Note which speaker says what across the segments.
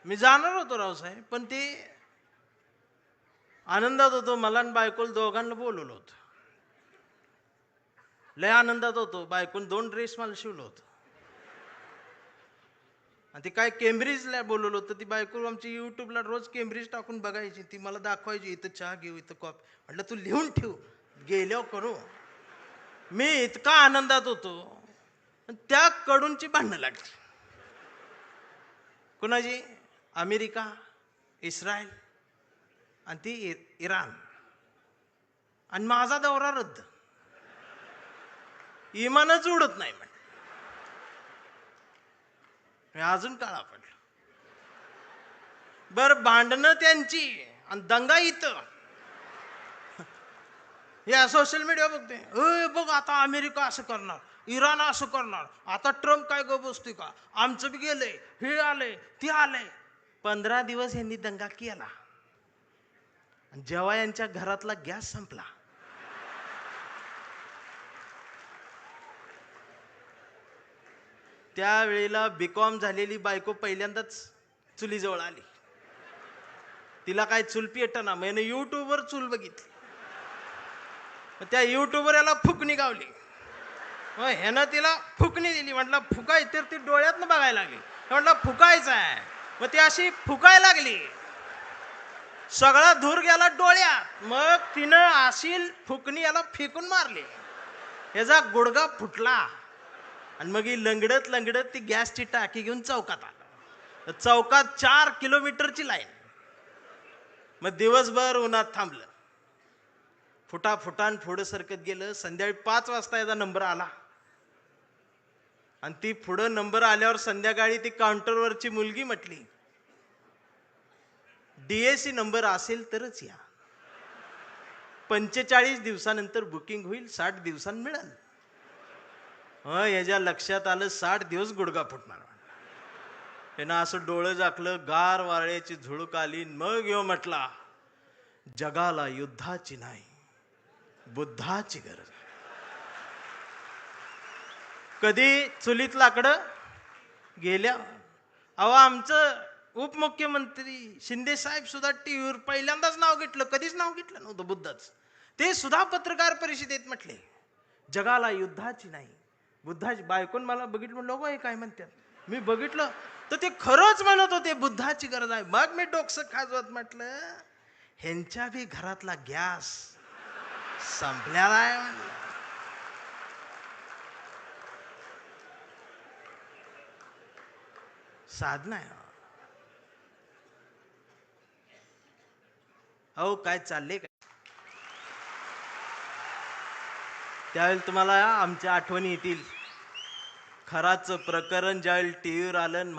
Speaker 1: मी जाणार होतो रावसाहेब, पण ते आनंदात होतो. मला आणि बायकोला दोघांना बोलवलं होतं. लय आनंदात होतो. बायकोन 2 ड्रेस मला शिवलं होतं. आणि ते काय केम्ब्रिजला बोलवलं होतं. ती बायको आमची युट्यूबला रोज केम्ब्रिज टाकून बघायची. ती मला दाखवायची, इथं चहा घेऊ, इथं कॉफी. म्हटलं तू लिहून ठेव, गेल्यावर करू. मी इतका आनंदात होतो, त्या कडूनची भांडणं लागली. कुणाची? अमेरिका, इस्रायल आणि ती इराण. आणि माझा दौरा रद्द. इमानच उडत नाही म्हणे. मी अजून काळा पडलो. बर, भांडणं त्यांची आणि दंगा इथं. या सोशल मीडिया बघते, बघ आता अमेरिका असं करणार, इराण असं करणार, आता ट्रम्प काय गो बसतोय का, आमचं बी गेलंय, हे आलंय ते आलंय. 15 दिवस यांनी दंगा केला. जेव्हा यांच्या घरातला गॅस संपला, त्यावेळेला बीकॉम झालेली बायको पहिल्यांदाच चुलीजवळ आली. तिला काय चूल पेटना. मैंने युट्यूबवर चूल बघितली. त्या युट्यूबवर याला फुकणी गावली. ह्यानं तिला फुकणी दिली. म्हटलं फुकाय, तर ती डोळ्यातनं बघायला लागली. म्हटलं फुकायचं आहे. मग ती अशी फुकायला लागली, सगळा धूर गेला डोळ्यात. मग तिनं अशी फुकणी याला फेकून मारली. याचा गुडगा फुटला. आणि मग ही लंगडत लंगडत ती गॅसची टाकी घेऊन चौकात आला. चौकात 4 किलोमीटरची लाईन. मग दिवसभर उन्हात थांबलं. फुटाफुटान पुढं सरकत गेलं. संध्याकाळी 5 वाजता याचा नंबर आला. आणि ती पुढं नंबर आल्यावर संध्याकाळी ती काउंटरवरची मुलगी म्हटली, डीएसी नंबर असेल तरच या. 45 दिवसानंतर बुकिंग होईल, 60 दिवसांनी मिळेल. याच्या लक्षात आलं 60 दिवस गुडगा फुटणार. त्यानं असं डोळं झाकलं, गार वाऱ्याची झुळूक आली. मग यो म्हटला, जगाला युद्धाची नाही, बुद्धाची गरज. कधी चुलीत लाकडं गेल्या. अहो, आमचं उपमुख्यमंत्री शिंदे साहेब सुद्धा टीव्हीवर पहिल्यांदाच नाव घेतलं. कधीच नाव घेतलं नव्हतं बुद्धाचं. ते सुद्धा पत्रकार परिषदेत म्हटले, जगाला युद्धाची नाही, बुद्धाची. बायकोन मला बघितलं, म्हणलं हे काय म्हणतात. मी बघितलं तर ते खरंच म्हणत होते, बुद्धाची गरज आहे. मग मी डोकसं खाजवत म्हटलं, ह्यांच्या बी घरातला गॅस संपलेला आहे म्हणलं. साधना आहे. अहो, काय चालले काय? त्यावेळेला तुम्हाला आमच्या आठवणी येतील. खराचं प्रकरण ज्यावेळी टीव्हीवर आलं,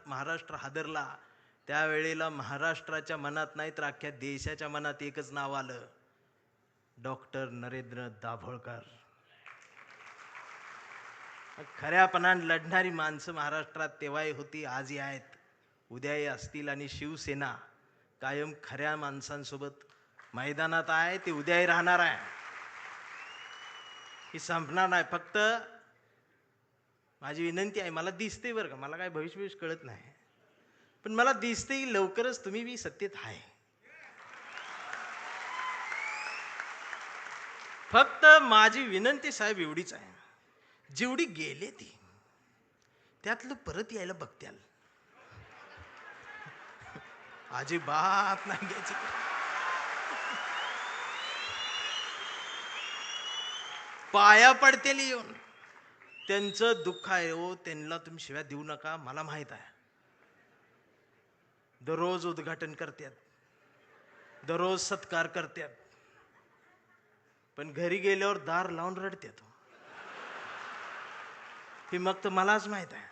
Speaker 1: महाराष्ट्र हादरला. त्यावेळेला महाराष्ट्राच्या मनात नाही तर अख्ख्या देशाच्या मनात एकच नाव आलं, डॉक्टर नरेंद्र दाभोळकर. खऱ्यापणाने लढणारी माणसं महाराष्ट्रात तेव्हाही होती, आजही आहेत, उद्याही असतील. आणि शिवसेना कायम खऱ्या माणसांसोबत मैदानात आहे. ती उद्याही राहणार आहे. ही संपणार नाही. फक्त माझी विनंती आहे, मला दिसते बरं का, मला काय भविष्य कळत नाही, पण मला दिसते की लवकरच तुम्ही बी सत्तेत आहे. फक्त माझी विनंती साहेब एवढीच आहे, जेवढी गेले ती त्यातलं परत यायला बघत्याल. अजिबात नाही घ्यायची. पाया पडतेली येऊन. त्यांचं दुःख आहे हो, त्यांना तुम्ही शिव्या देऊ नका. मला माहित आहे, दररोज उद्घाटन करतात, दररोज सत्कार करतात, पण घरी गेल्यावर दार लावून रडतात. हे मग तर मलाच माहित आहे.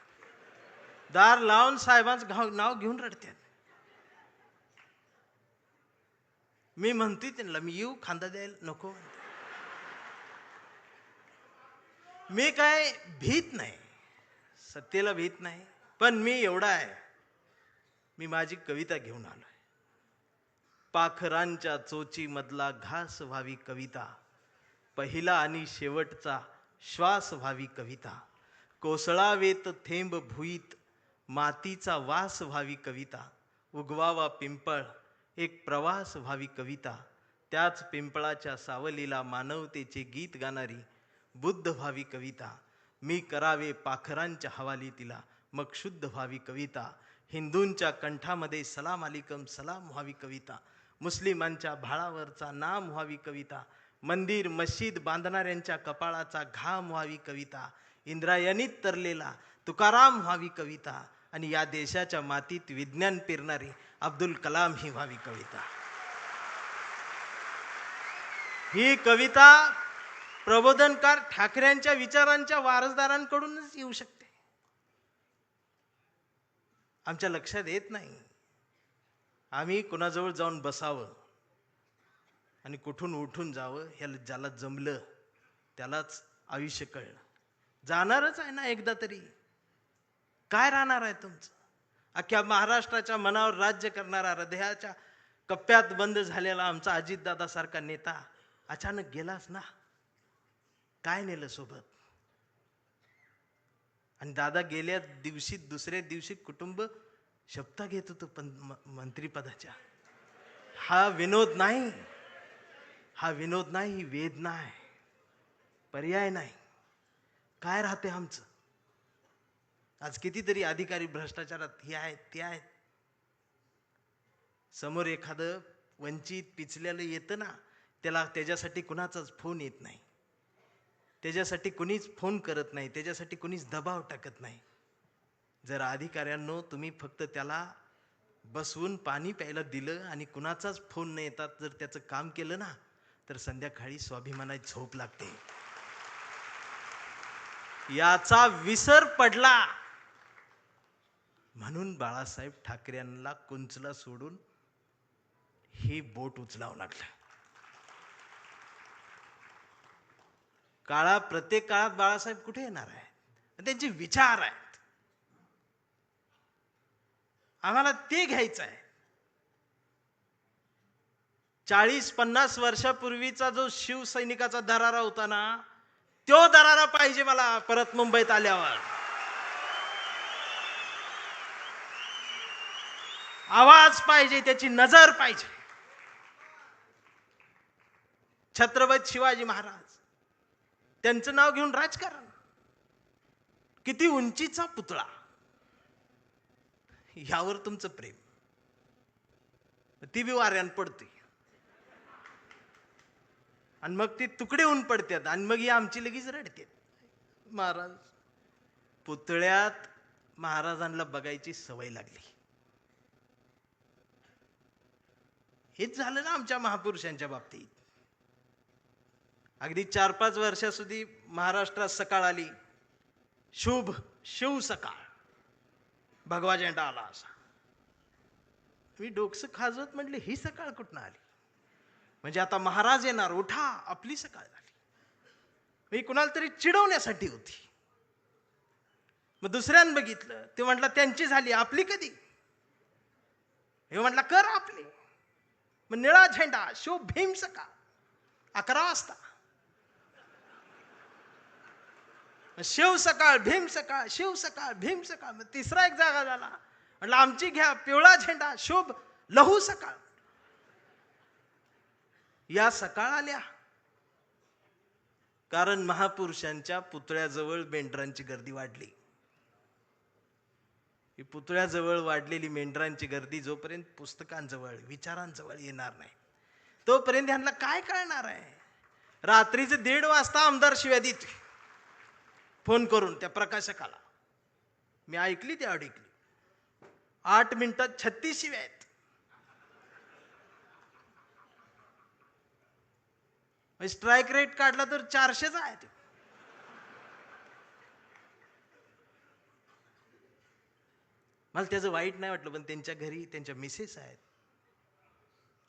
Speaker 1: दार लावून साहेबांचं नाव घेऊन रडतात. मी म्हणते त्यांना, मी येऊ खांदा द्यायला नको. मी काय भीत नाही, सत्तेला भीत नाही, पण मी एवढा आहे, मी माझी कविता घेऊन आलोय. पाखरांच्या चोची मधला घास व्हावी कविता, पहिला आणि शेवटचा श्वास व्हावी कविता, कोसळावेत थेंब भुईत मातीचा वास व्हावी कविता, उगवावा पिंपळ, एक प्रवास व्हावी कविता, त्याच पिंपळाच्या सावलीला मानवतेचे गीत गाणारी बुद्ध व्हावी कविता, मी करावे पाखरांच्या हवाली तिला, मग शुद्ध व्हावी कविता, हिंदूंच्या कंठामध्ये सलाम अलिकम सलाम व्हावी कविता, मुस्लिमांच्या भाळावरचा नाम व्हावी कविता, मंदिर मस्जिद बांधणाऱ्यांच्या कपाळाचा घाम व्हावी कविता, इंद्रायणीत तरलेला तुकाराम व्हावी कविता, आणि या देशाच्या मातीत विज्ञान पेरणारी अब्दुल कलाम ही व्हावी कविता. ही कविता प्रबोधनकार ठाकरेंच्या विचारांच्या वारसदारांकडूनच येऊ शकते. आमच्या लक्षात येत नाही. आम्ही कुणाजवळ जाऊन बसावं आणि कुठून उठून जावं, ह्याला ज्याला जमलं त्यालाच आयुष्य कळलं. जाणारच आहे ना एकदा तरी. काय राहणार आहे तुमचं? अख्ख्या महाराष्ट्राच्या मनावर राज्य करणारा, हृदयाच्या कप्प्यात बंद झालेला आमचा अजितदादा सारखा नेता अचानक गेलाच ना. काय नेलं सोबत? आणि दादा गेल्या दिवशी दुसऱ्या दिवशी कुटुंब शपथा घेत होतं पण मंत्रिपदाच्या. हा विनोद नाही, हा विनोद नाही, ही वेदना आहे. पर्याय नाही. काय राहते आमचं? आज कितीतरी अधिकारी भ्रष्टाचारात हे आहेत ते आहेत. समोर एखादं वंचित पिचलेलं येतं ना, त्याच्यासाठी कुणाचाच फोन येत नाही, त्याच्यासाठी कुणीच फोन करत नाही, त्याच्यासाठी कुणीच दबाव टाकत नाही. जर अधिकाऱ्यांनो तुम्ही फक्त त्याला बसवून पाणी प्यायला दिलं आणि कुणाचाच फोन न येतात जर त्याचं काम केलं ना, तर संध्याकाळी स्वाभिमानाची झोप लागते. याचा विसर पडला म्हणून बाळासाहेब ठाकरेंना कुंचला सोडून हे बोट उचलावं लागलं. प्रत्येक काळात बाळासाहेब कुठे येणार आहेत? त्यांचे विचार आहेत, आम्हाला ते घ्यायचं आहे. 40-50 वर्षापूर्वीचा जो शिवसैनिकाचा दरारा होता ना, तो दरारा पाहिजे मला परत मुंबईत आल्यावर. आवाज पाहिजे, त्याची नजर पाहिजे. छत्रपती शिवाजी महाराज, त्यांचं नाव घेऊन राजकारण. किती उंचीचा पुतळा, यावर तुमचं प्रेम. ती बी वाऱ्यान पडते आणि मग ती तुकडे होऊन पडतात आणि मग ही आमची लगेच रडते. महाराज, पुतळ्यात महाराजांना बघायची सवय लागली. हेच झालं ना आमच्या महापुरुषांच्या बाबतीत. अगदी 4-5 वर्षाસુધી महाराष्ट्रात सकाळ आली, शुभ शिव सकाळ, भगवा झेंडा आला असा. मी डोकसं खाजवत म्हटले, ही सकाळ कुठनं आली? म्हणजे आता महाराज येणार, उठा, आपली सकाळ झाली. मी कुणाला तरी चिडवण्यासाठी होती. मग दुसऱ्यानं बघितलं, ते म्हटलं त्यांची झाली, आपली कधी? हे म्हटलं कर आपली. मग निळा झेंडा, शिव भीम सकाळ, 11 वाजता. शिव सकाळ, भीम सकाळ, शिव सकाळ, भीम सकाळ. मग तिसरा एक जागा झाला, म्हटलं आमची घ्या, पिवळा झेंडा, शुभ लहू सकाळ. या सकाळ आल्या कारण महापुरुषांच्या पुतळ्याजवळ मेंढरांची गर्दी वाढली. ही पुतळ्याजवळ वाढलेली मेंढरांची गर्दी जोपर्यंत पुस्तकांजवळ, विचारांजवळ येणार नाही, तोपर्यंत ह्यांना काय कळणार आहे? रात्रीचे 1:30 वाजता आमदार शिव्या देते फोन करून त्या प्रकाशकाला. मी ऐकली, ती ऐकली. 8 मिनिटात 36 शिव्या आहेत. स्ट्राईक रेट काढला तर 400चा आहे. मला त्याचं वाईट नाही वाटलं, पण त्यांच्या घरी त्यांच्या मिसेस आहेत,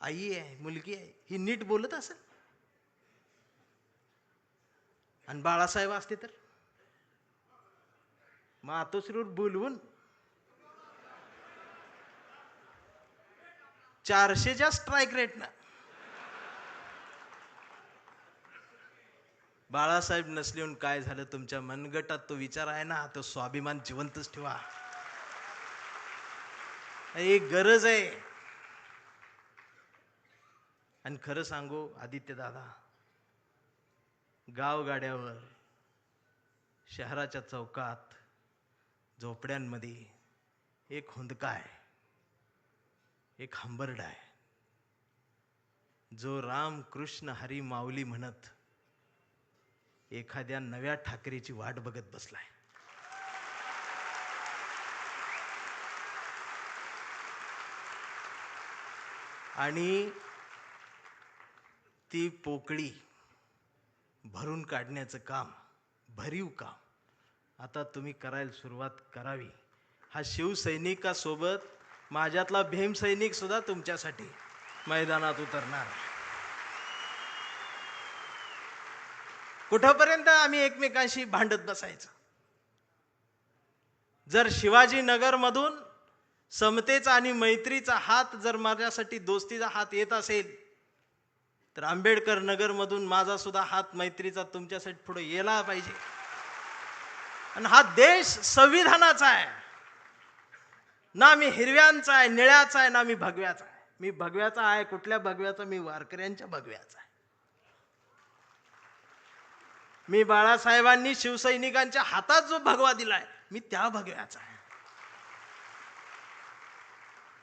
Speaker 1: आई आहे, मुलगी आहे, ही नीट बोलत असेल. आणि बाळासाहेब असते तर मातोश्रीवर बोलवून 400च्या स्ट्राईक रेट ना. बाळासाहेब नसले काय झालं? तुमच्या मनगटात तो विचार आहे ना, तो स्वाभिमान जिवंतच ठेवा. एक गरज आहे. आणि खरं सांगू आदित्य दादा, गावगाड्यावर, शहराच्या चौकात, झोपड्यांमध्ये एक हुंदका आहे, एक हंबरडा आहे, जो राम कृष्ण हरी माऊली म्हणत एखाद्या नव्या ठाकरेची वाट बघत बसलाय. आणि ती पोकळी भरून काढण्याचं काम, भरीव काम आता तुम्ही करायला सुरुवात करावी. हा शिवसैनिकासोबत माझ्यातला भीमसैनिक सुद्धा तुमच्यासाठी मैदानात उतरणार. कुठपर्यंत आम्ही एकमेकांशी भांडत बसायचं? जर शिवाजीनगर मधून समतेचा आणि मैत्रीचा हात, जर माझ्यासाठी दोस्तीचा हात येत असेल, तर आंबेडकर नगर मधून माझा सुद्धा हात मैत्रीचा तुमच्यासाठी पुढे यायला पाहिजे. आणि हा देश संविधानाचा आहे ना, मी हिरव्यांचा आहे, निळ्याचा आहे, ना मी भगव्याचा आहे. मी भगव्याचा आहे. कुठल्या भगव्याचा? मी वारकऱ्यांच्या भगव्याचा आहे. मी बाळासाहेबांनी शिवसैनिकांच्या हातात जो भगवा दिलाय, मी त्या भगव्याचा आहे.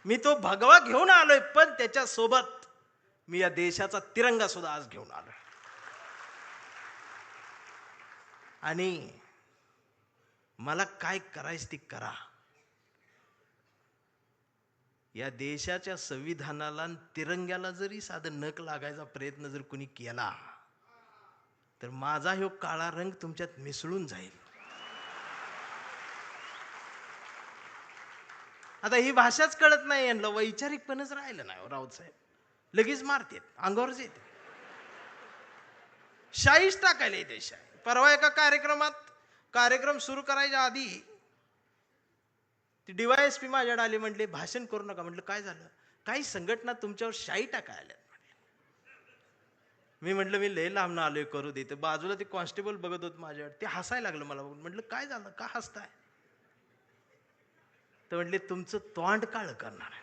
Speaker 1: मी तो भगवा घेऊन आलोय, पण त्याच्या सोबत मी या देशाचा तिरंगा सुद्धा आज घेऊन आलोय. आणि मला काय करायचं ते करा. या देशाच्या संविधानाला आणि तिरंग्याला जरी साधं नख लागायचा प्रयत्न जर कोणी केला, तर माझा ह्यो काळा रंग तुमच्यात मिसळून जाईल. आता ही भाषाच कळत नाही यांना, वैचारिकपणच राहिलं नाही. राऊत साहेब लगेच मारतेत, अंगावरच येते, शाईच टाकायला येते शाई. परवा एका कार्यक्रम सुरू करायच्या आधी ती DYSP माझ्याकडे आली, म्हटले भाषण करू नका. म्हटलं काय झालं? काही संघटना तुमच्यावर शाई टाकायला. मी म्हटलं मी लय लांब आलोय, करू देते. बाजूला ते कॉन्स्टेबल बघत होत माझ्यावर, ते हसायला लागलं मला बघून. म्हटलं काय झालं, का हसताय? तर म्हटले तुमचं तोंड काळ करणार आहे.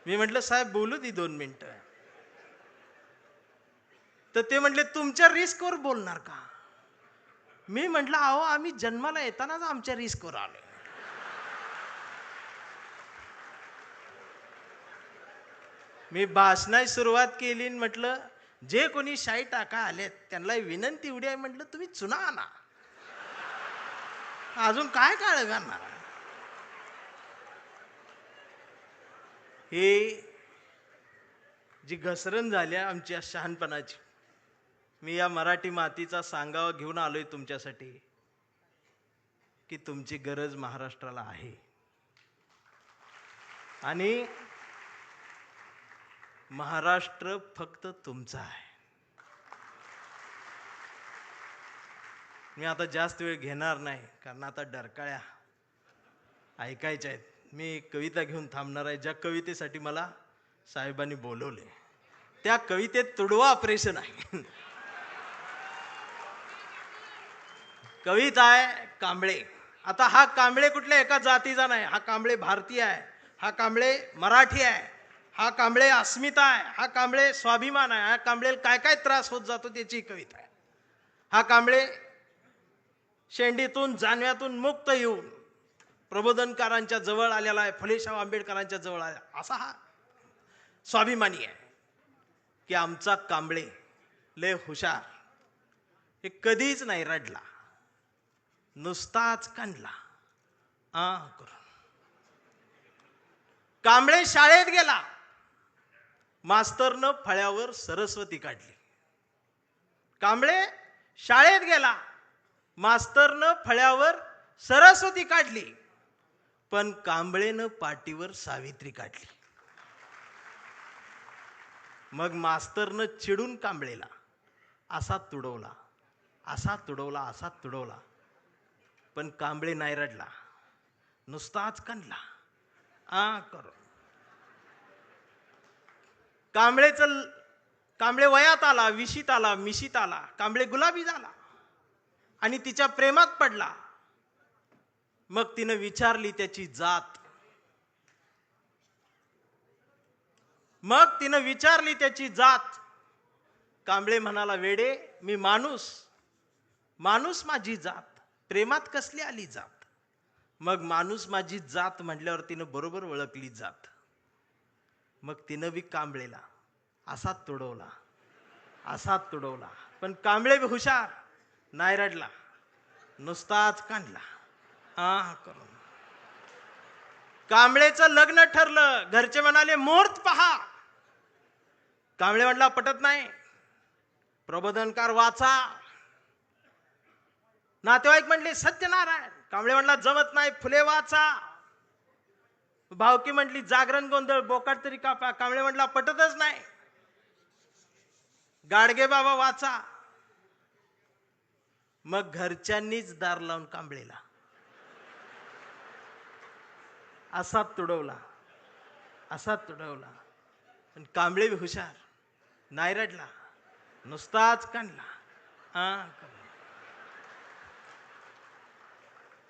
Speaker 1: मी म्हटलं साहेब बोलू दे 2 मिनिटं. तर ते म्हटले तुमच्या रिस्कवर बोलणार का? मी म्हटलं अहो आम्ही जन्माला येतानाच आमच्या रिस्कवर आलोय. मी भाषणाची सुरुवात केली, म्हटलं जे कोणी शाई टाका आलेत त्यांना विनंती एवढी आहे, म्हटलं तुम्ही चुना आणा, अजून काय काळ करणार. हे जी घसरण झाली आमच्या शहाणपणाची, मी या मराठी मातीचा सांगावा घेऊन आलोय तुमच्यासाठी की तुमची गरज महाराष्ट्राला आहे. आणि महाराष्ट्र फक्त तुमचा आहे. मी आता जास्त वेळ घेणार नाही, कारण आता डरकाळ्या ऐकायच्या आहेत. मी कविता घेऊन थांबणार आहे. ज्या कवितेसाठी मला साहेबांनी बोलवले, त्या कवितेत तुडवा ऑपरेशन आहे. कविता आहे कांबळे. आता हा कांबळे कुठल्या एका जातीचा नाही, हा कांबळे भारतीय आहे, हा कांबळे मराठी आहे, हा कांबळे अस्मिता आहे, हा कांबळे स्वाभिमान आहे, हा कांबळे काय काय त्रास होत जातो त्याची कविता आहे. हा कांबळे शेंडीतून जानव्यातून मुक्त येऊन प्रबोधनकारांच्या जवळ आलेला आहे, फुलेशाह आंबेडकरांच्या जवळ आला, असा हा स्वाभिमानी आहे. की आमचा कांबळे लय हुशार, हे कधीच नाही रडला, नुसताच कांडला करून. कांबळे शाळेत गेला, मास्तरनं फळ्यावर सरस्वती काढली. कांबळे शाळेत गेला, मास्तरनं फळ्यावर सरस्वती काढली, पण कांबळेनं पाटीवर सावित्री काढली. मग मास्तरनं चिडून कांबळेला असा तुडवला, असा तुडवला, असा तुडवला, पण कांबळे नाही रडला, नुसताच कांडला करून. कांबळे वयात आला, विशीत आला, मिशीत आला, कांबळे गुलाबी झाला आणि तिच्या प्रेमात पडला. मग तिनं विचारली त्याची जात. मग तिनं विचारली त्याची जात. कांबळे म्हणाला, वेडे, मी माणूस, माणूस माझी जात, प्रेमात कसली आली जात. मग माणूस माझी जात म्हटल्यावर तिनं बरोबर ओळखली जात. मग तिनं बी कांबळेला असाच तुडवला, असाच तुडवला. पण कांबळे बी हुशार, नाही रडला, नुसताच काढला हा करून. कांबळेचं लग्न ठरलं. घरचे म्हणाले, मुहूर्त पहा. कांबळे म्हटला, पटत नाही, प्रबोधनकार वाचा. नातेवाईक म्हणले, सत्यनारायण. कांबळे म्हटला, जमत नाही, फुले वाचा. भावकी म्हटली, जागरण गोंधळ, बोकाट तरी कापा. कांबळे म्हटला, पटतच नाही, गाडगे बाबा वाचा. मग घरच्यांनीच दार लावून कांबळेला असाच तुडवला, असाच तुडवला. पण कांबळे बी हुशार, नाही रडला, नुसताच काढला हा.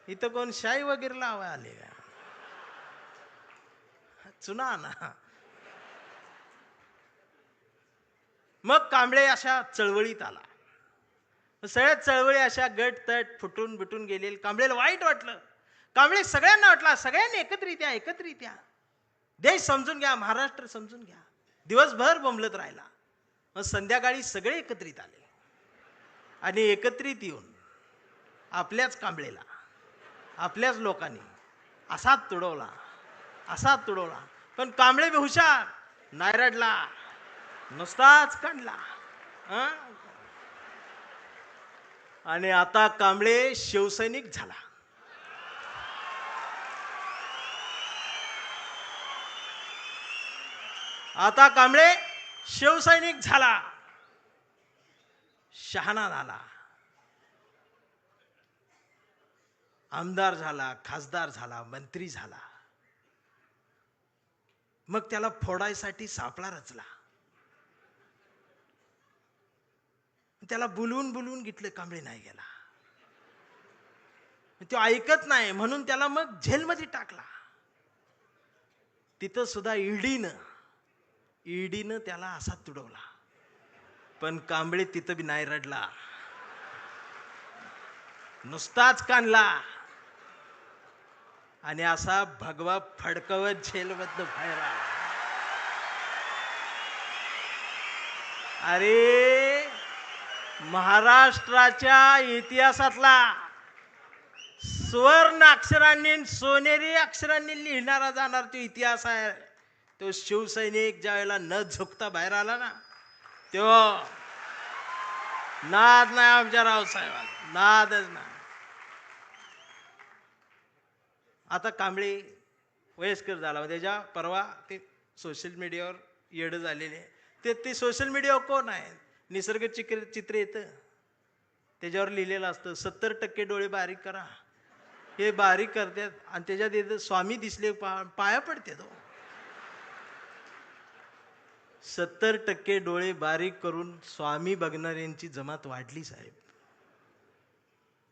Speaker 1: इथं कोण शाई वगैरे लावा आले का? चुना ना. मग कांबळे अशा चळवळीत आला. सगळ्या चळवळी अशा गट तट फुटून बिटून गेले. कांबळेला वाईट वाटलं. कांबळे सगळ्यांना वाटला, सगळ्यांनी एकत्रित या, एकत्रित या, देश समजून घ्या, महाराष्ट्र समजून घ्या. दिवसभर बोंबलत राहिला. मग संध्याकाळी सगळे एकत्रित आले आणि एकत्रित येऊन आपल्याच कांबळेला, आपल्याच लोकांनी असाच तुडवला, असाच तुडवला. पण कांबळे बी हुशार, नाही रडला, नुसताच काढला. आणि आता कांबळे शिवसैनिक झाला. आता कांबळे शिवसैनिक झाला, शहाणा झाला, आमदार झाला, खासदार झाला, मंत्री झाला. मग त्याला फोडायसाठी सापळा रचला. त्याला बुलवून बुलवून घेतलं, कांबळे नाही गेला. तो ऐकत नाही म्हणून त्याला मग जेलमध्ये टाकला. तिथं सुद्धा ईडीनं त्याला असा तुडवला. पण कांबळे तिथं बी नाही रडला, नुसताच काढला. आणि असा भगवा फडकवत जेलमधनं बाहेर आला. अरे, महाराष्ट्राच्या इतिहासातला सुवर्ण अक्षरांनी, सोनेरी अक्षरांनी लिहिणारा जाणार तो इतिहास आहे. तो शिवसैनिक ज्या वेळेला न झुकता बाहेर आला ना, तो नाद नाही आमच्या रावसाहेबाला, नादच नाही. आता कांबळे वयस्कर झाला. त्याच्या परवा ते सोशल मीडियावर येडं झालेले. ते सोशल मीडियावर कोण आहे, निसर्ग चित्र येतं, त्याच्यावर लिहिलेलं असतं 70% डोळे बारीक करा. हे बारीक करतात आणि त्याच्यात येतं स्वामी दिसले, पाया पडते तो. 70% डोळे बारीक करून स्वामी बघणाऱ्यांची जमात वाढली साहेब.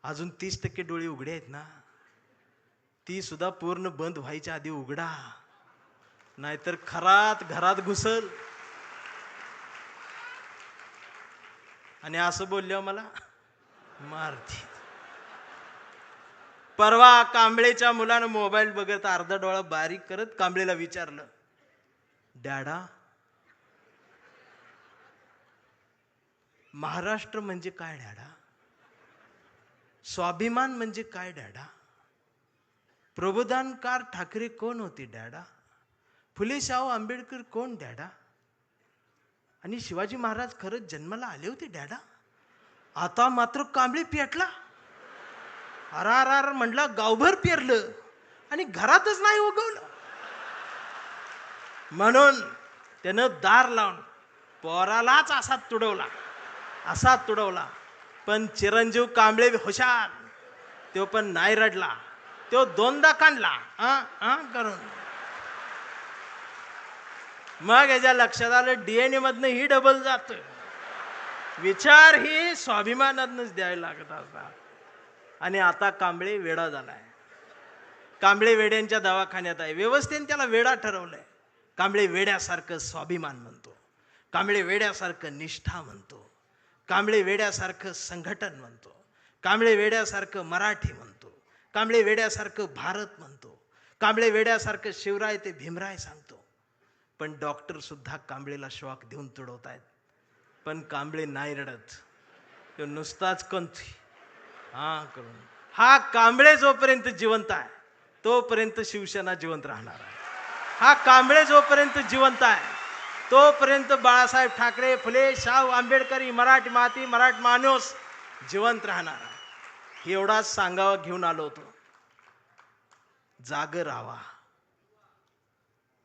Speaker 1: अजून 30% डोळे उघडे आहेत ना, ती सुद्धा पूर्ण बंद व्हायच्या आधी उघडा, नाहीतर खरात घरात घुसल. आणि असं बोलल्यावर मला मारती. परवा कांबळेच्या मुलानं मोबाईल बघत अर्धा डोळा बारीक करत कांबळेला विचारलं, डॅडा, महाराष्ट्र म्हणजे काय डॅडा? स्वाभिमान म्हणजे काय डॅडा? प्रबोधनकार ठाकरे कोण होते डॅडा? फुले शाहू आंबेडकर कोण डॅडा? आणि शिवाजी महाराज खरंच जन्माला आले होते डॅडा? आता मात्र कांबळे पेटला. अरार म्हटला, गावभर पेरलं आणि घरातच नाही उगवलं. म्हणून त्यानं दार लावून पोरालाच असा तुडवला, असा तुडवला. पण चिरंजीव कांबळे हुशार, तो पण नाही रडला, तो दोनदा काढला करून. मग याच्या लक्षात आलं, डीएनए मधनं ही डबल जात. विचार ही स्वाभिमानातनच द्यायला लागत असतात. आणि आता कांबळे वेडा झालाय. कांबळे वेड्यांच्या दवाखान्यात आहे. व्यवस्थेने त्याला वेडा ठरवलंय. कांबळे वेड्यासारखं स्वाभिमान म्हणतो, कांबळे वेड्यासारखं निष्ठा म्हणतो, कांबळे वेड्यासारखं संघटन म्हणतो, कांबळे वेड्यासारखं मराठी म्हणतो, कांबळे वेड्यासारखं भारत म्हणतो, कांबळे वेड्यासारखं शिवराय ते भीमराय सांगतो. पण डॉक्टर सुद्धा कांबळेला श्वाक देऊन तुडवतायत. पण कांबळे नाही रडत, तो नुसताच कंथी करून. हा कांबळे जोपर्यंत जिवंत आहे तोपर्यंत शिवसेना जिवंत राहणार आहे. हा कांबळे जोपर्यंत जिवंत आहे तोपर्यंत बाळासाहेब ठाकरे, फुले, शाहू आंबेडकरी, मराठी माती, मराठी माणूस जिवंत राहणार आहे. एवढाच सांगावा घेऊन आलो होतो. जागर राहावा,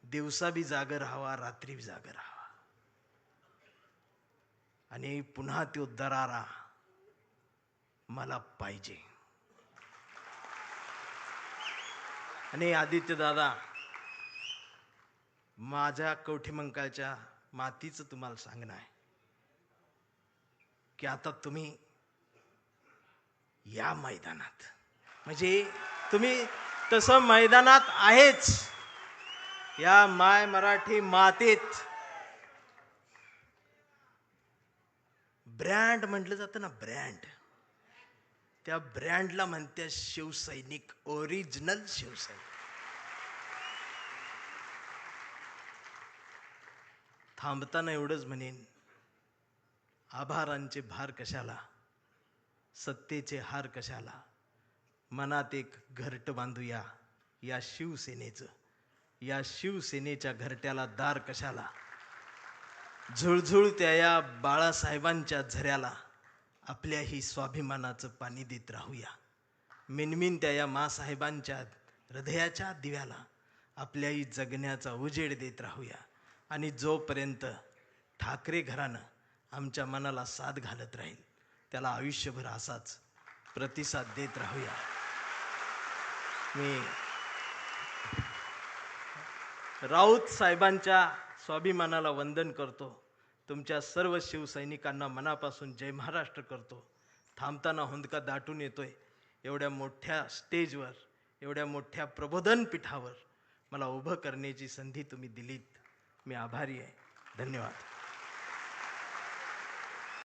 Speaker 1: दिवसा बी जागर राहावा, रात्री बी जागर राहावा. आणि पुन्हा तो दरारा मला पाहिजे. आणि आदित्य दादा, माझ्या कवठेमंकाळच्या मातीचं तुम्हाला सांगणं आहे की आता तुम्ही या मैदानात, म्हणजे तुम्ही तसं मैदानात आहेच, या माय मराठी मातीत ब्रँड म्हटलं जातं ना, ब्रँड, त्या ब्रँडला म्हणते शिवसैनिक, ओरिजिनल शिवसैनिक. थांबताना एवढंच म्हणेन, आभारांचे भार कशाला, सत्तेचे हार कशाला, मनात एक घरट बांधूया या शिवसेनेचं, या शिवसेनेच्या घरट्याला दार कशाला, झुळझुळत्या या बाळासाहेबांच्या झऱ्याला आपल्याही स्वाभिमानाचं पाणी देत राहूया. मिनमिनत्या या मासाहेबांच्या हृदयाच्या दिव्याला आपल्याही जगण्याचा उजेड देत राहूया. आणि जोपर्यंत ठाकरे घराणं आमच्या मनाला साथ घालत राहील त्याला आयुष्यभर असाच प्रतिसाद देत राहूया. मी राऊत साहेबांच्या स्वाभिमानाला वंदन करतो. तुमच्या सर्व शिवसैनिकांना मनापासून जय महाराष्ट्र करतो. थांबताना हुंदका दाटून येतोय. एवढ्या मोठ्या स्टेजवर, एवढ्या मोठ्या प्रबोधन पीठावर मला उभं करण्याची संधी तुम्ही दिलीत. मी आभारी आहे. धन्यवाद.